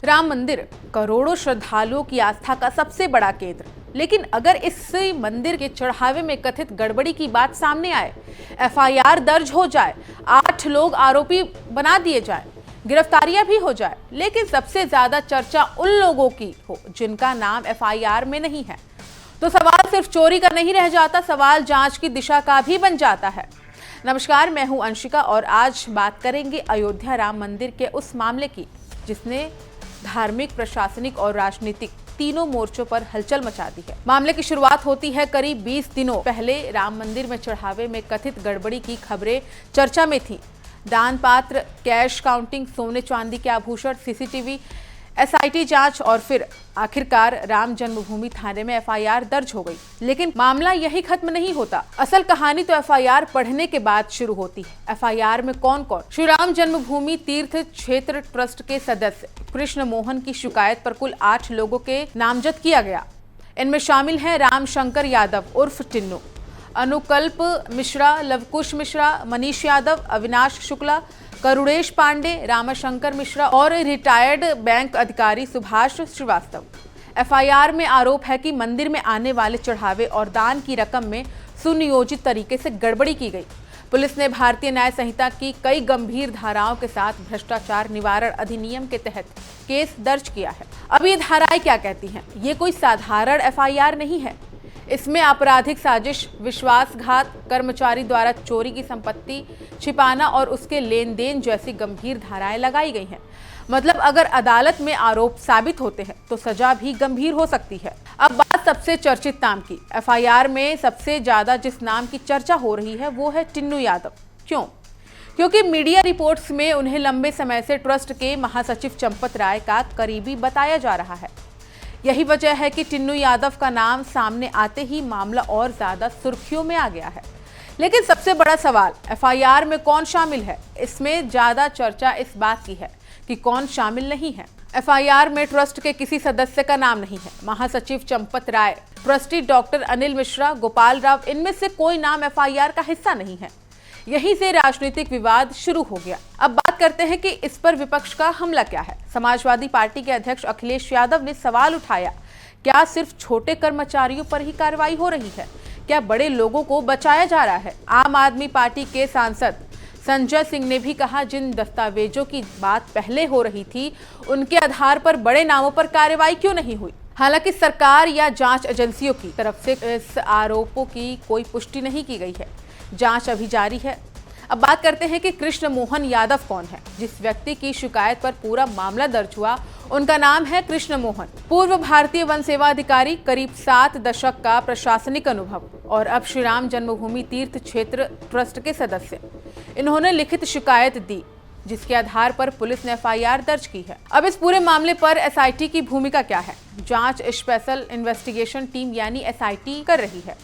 राम मंदिर करोड़ों श्रद्धालुओं की आस्था का सबसे बड़ा केंद्र, लेकिन अगर इस मंदिर के चढ़ावे में कथित गड़बड़ी की बात सामने आए, एफआईआर दर्ज हो जाए, 8 लोग आरोपी बना दिए जाए, गिरफ्तारियां भी हो जाए, लेकिन सबसे ज्यादा चर्चा उन लोगों की हो जिनका नाम एफआईआर में नहीं है, तो सवाल सिर्फ चोरी का नहीं रह जाता, सवाल जांच की दिशा का भी बन जाता है। नमस्कार, मैं हूं अंशिका और आज बात करेंगे अयोध्या राम मंदिर के उस मामले की जिसने धार्मिक, प्रशासनिक और राजनीतिक तीनों मोर्चों पर हलचल मचा दी है। मामले की शुरुआत होती है करीब 20 दिनों पहले। राम मंदिर में चढ़ावे में कथित गड़बड़ी की खबरें चर्चा में थी। दान पात्र, कैश काउंटिंग, सोने चांदी के आभूषण, सीसीटीवी, एसआईटी जांच और फिर आखिरकार राम जन्मभूमि थाने में एफआईआर दर्ज हो गई। लेकिन मामला यही खत्म नहीं होता। असल कहानी तो एफआईआर पढ़ने के बाद शुरू होती है। एफआईआर में कौन कौन? श्री राम जन्मभूमि तीर्थ क्षेत्र ट्रस्ट के सदस्य कृष्ण मोहन की शिकायत पर कुल 8 लोगों के नामजद किया गया। इनमें शामिल हैं राम शंकर यादव उर्फ टिन्नू, अनुकल्प मिश्रा, लवकुश मिश्रा, मनीष यादव, अविनाश शुक्ला, करुणेश पांडे, रामशंकर मिश्रा और रिटायर्ड बैंक अधिकारी सुभाष श्रीवास्तव। एफआईआर में आरोप है कि मंदिर में आने वाले चढ़ावे और दान की रकम में सुनियोजित तरीके से गड़बड़ी की गई। पुलिस ने भारतीय न्याय संहिता की कई गंभीर धाराओं के साथ भ्रष्टाचार निवारण अधिनियम के तहत केस दर्ज किया है। अब ये धाराएं क्या कहती हैं? ये कोई साधारण एफआईआर नहीं है। इसमें आपराधिक साजिश, विश्वासघात, कर्मचारी द्वारा चोरी की संपत्ति छिपाना और उसके लेन देन जैसी गंभीर धाराएं लगाई गई हैं। मतलब अगर अदालत में आरोप साबित होते हैं तो सजा भी गंभीर हो सकती है। अब बात सबसे चर्चित नाम की। एफआईआर में सबसे ज्यादा जिस नाम की चर्चा हो रही है वो है टिन्नू यादव। क्यों? क्योंकि मीडिया रिपोर्ट्स में उन्हें लंबे समय से ट्रस्ट के महासचिव चंपत राय का करीबी बताया जा रहा है। यही वजह है कि टिन्नू यादव का नाम सामने आते ही मामला और ज्यादा सुर्खियों में आ गया है। लेकिन सबसे बड़ा सवाल, एफआईआर में कौन शामिल है? इसमें ज्यादा चर्चा इस बात की है कि कौन शामिल नहीं है। एफआईआर में ट्रस्ट के किसी सदस्य का नाम नहीं है। महासचिव चंपत राय, ट्रस्टी डॉक्टर अनिल मिश्रा, गोपाल राव, इनमें से कोई नाम एफआईआर का हिस्सा नहीं है। यहीं से राजनीतिक विवाद शुरू हो गया। अब बात करते हैं कि इस पर विपक्ष का हमला क्या है। समाजवादी पार्टी के अध्यक्ष अखिलेश यादव ने सवाल उठाया, क्या सिर्फ छोटे कर्मचारियों पर ही कार्रवाई हो रही है? क्या बड़े लोगों को बचाया जा रहा है? आम आदमी पार्टी के सांसद संजय सिंह ने भी कहा, जिन दस्तावेजों की बात पहले हो रही थी उनके आधार पर बड़े नामों पर कार्रवाई क्यों नहीं हुई? हालांकि सरकार या जांच एजेंसियों की तरफ से इस आरोपों की कोई पुष्टि नहीं की गई है। जांच अभी जारी है। अब बात करते हैं कि कृष्ण मोहन यादव कौन है। जिस व्यक्ति की शिकायत पर पूरा मामला दर्ज हुआ उनका नाम है कृष्ण मोहन। पूर्व भारतीय वन सेवा अधिकारी, करीब 7 दशक का प्रशासनिक अनुभव और अब श्री राम जन्मभूमि तीर्थ क्षेत्र ट्रस्ट के सदस्य। इन्होंने लिखित शिकायत दी जिसके आधार पर पुलिस ने एफआईआर दर्ज की है। अब इस पूरे मामले पर एसआईटी की भूमिका क्या है? जांच स्पेशल इन्वेस्टिगेशन टीम यानी एसआईटी कर रही है।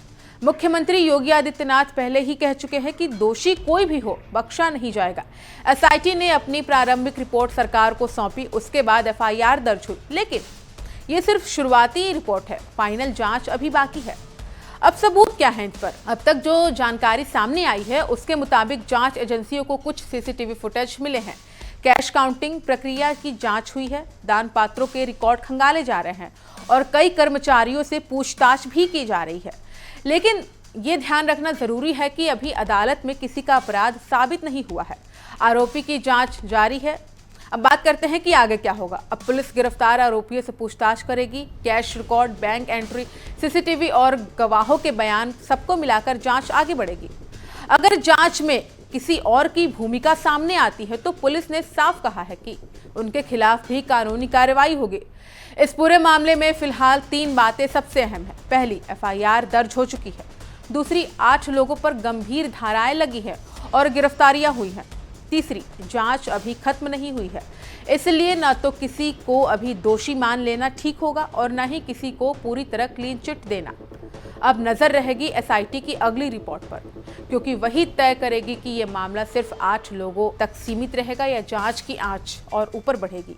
मुख्यमंत्री योगी आदित्यनाथ पहले ही कह चुके हैं कि दोषी कोई भी हो बख्शा नहीं जाएगा। एसआईटी ने अपनी प्रारंभिक रिपोर्ट सरकार को सौंपी, उसके बाद एफआईआर दर्ज हुई। लेकिन ये सिर्फ शुरुआती रिपोर्ट है, फाइनल जांच अभी बाकी है। अब सबूत क्या है इन पर? अब तक जो जानकारी सामने आई है उसके मुताबिक जांच एजेंसियों को कुछ सीसीटीवी फुटेज मिले हैं। कैश काउंटिंग प्रक्रिया की जांच हुई है, दान पात्रों के रिकॉर्ड खंगाले जा रहे हैं और कई कर्मचारियों से पूछताछ भी की जा रही है। लेकिन ये ध्यान रखना जरूरी है कि अभी अदालत में किसी का अपराध साबित नहीं हुआ है। आरोपी की जांच जारी है। अब बात करते हैं कि आगे क्या होगा। अब पुलिस गिरफ्तार आरोपियों से पूछताछ करेगी। Cash record, bank entry, CCTV और गवाहों के बयान, सबको मिलाकर जांच आगे बढ़ेगी। अगर जांच में किसी और की भूमिका सामने आती है तो पुलिस ने साफ कहा है कि उनके खिलाफ भी कानूनी कार्रवाई होगी। इस पूरे मामले में फिलहाल 3 बातें सबसे अहम है। पहली, एफआईआर दर्ज हो चुकी है। दूसरी, 8 लोगों पर गंभीर धाराएं लगी है और गिरफ्तारियां हुई हैं। तीसरी, जांच अभी खत्म नहीं हुई है, इसलिए न तो किसी को अभी दोषी मान लेना ठीक होगा और न ही किसी को पूरी तरह क्लीन चिट देना। अब नजर रहेगी एसआईटी की अगली रिपोर्ट पर, क्योंकि वही तय करेगी कि ये मामला सिर्फ 8 लोगों तक सीमित रहेगा या जांच की आंच और ऊपर बढ़ेगी।